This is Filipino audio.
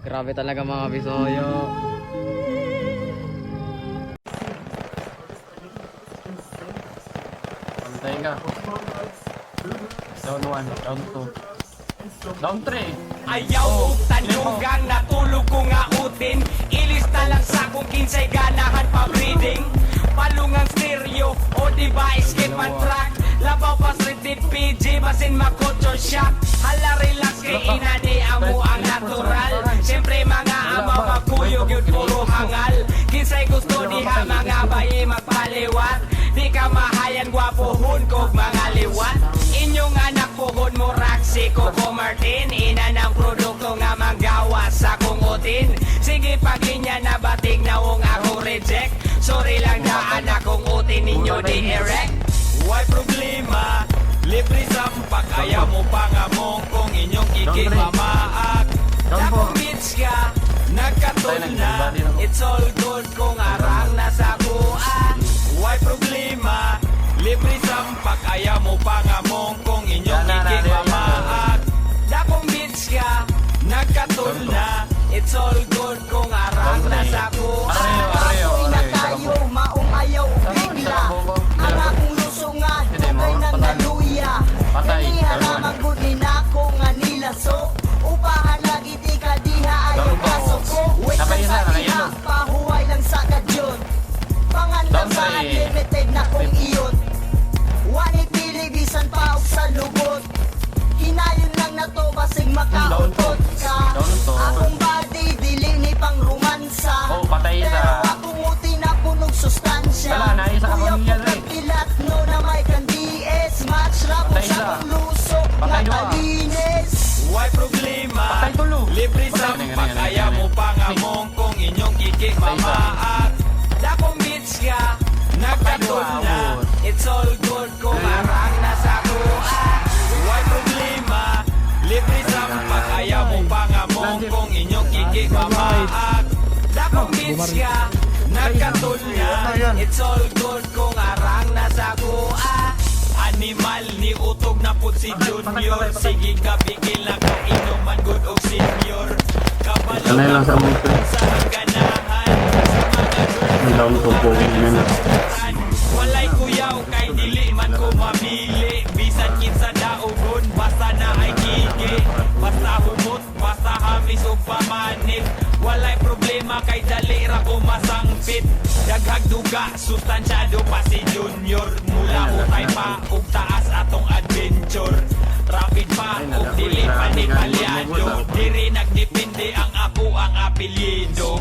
Grabe talaga mga Bisoyo. Pantay ka. Down 1, down 2. Down 3. Ayaw og tanugang natulog ko nga utin. Ilista lang sa kung kinsay ganahan pa breeding. Palungang stereo o device skip and track. Labaw pa street PG basin makotso shock. Hala relax kay inani amo ang natural. Siyempre mga ama magkuyog yun puro hangal. Kinsay gusto diha mga bayi magpaliwat. Di ka mahayan gwapohon kog mga liwat. Inyong anak puhon mo Roxy Coco Martin. Ina ng produkto nga manggawa sa kungutin. Sige paglinya na batig na wong ako reject. Sorry lang na anak kong utin ninyo di erect. Why problema? Libre sampak ayaw mo pangamong kung inyong ikimamaak. Tapong bitch ka, nagkatol na. It's all good kung arang nasa kuan. Why problema? Libre sampak ayaw mo pangamong kung inyong ikimamaak. Tapong bitch ka, nagkatol na. It's all good kung arang nasa kuan. Ako'y na tayo, maong ayaw bigla. Ang akong lusungan, kay nang naluya. Naniharamang gudin ako nga nila so. Upahan lagi di ka diha ayaw kasuko. Wait lang sa diha, pahuway lang sa kadyon. Pangandam sa unlimited na kong iyon. Wani pilibisan pa og sa lubot. Hinayon lang na to basig makautot ka. Akong body dili ni pang romansa. Pero akong uti na punog sustansya. Kuya po kapilat no na may kandies. Match rap sa kong lusok na talinis. Why problema? Libre sampak ayaw mo pangamong kung inyong ikimamaak. Dakong bitch ka, nagkatol na. It's all good kung arang nasa kuan. Why problema? Libre sampak ayaw mo pangamong kung inyong ikimamaak. Dakong bitch ka, nagkatol na. It's all good kung arang nasa kuan. Animal ni utog na pud si Junior. Sige ka bigil lang kung inuman good og senior. Kabalo lang sa ganahan. Down to 4 minutes. Walay kuyaw kay dili man ko mamili. Bisan kinsa daogon basta na ay gigi. Basta humot, basta hamis o pamanit. Walay problema kay dali ra ko masangpit. Daghag duga, sustansyado pa si Junior. Mula utay pa ug taas atong adventure. Rapid pa ug dili pa ni palyado. Diri nagdepende ang ako ang apelyido.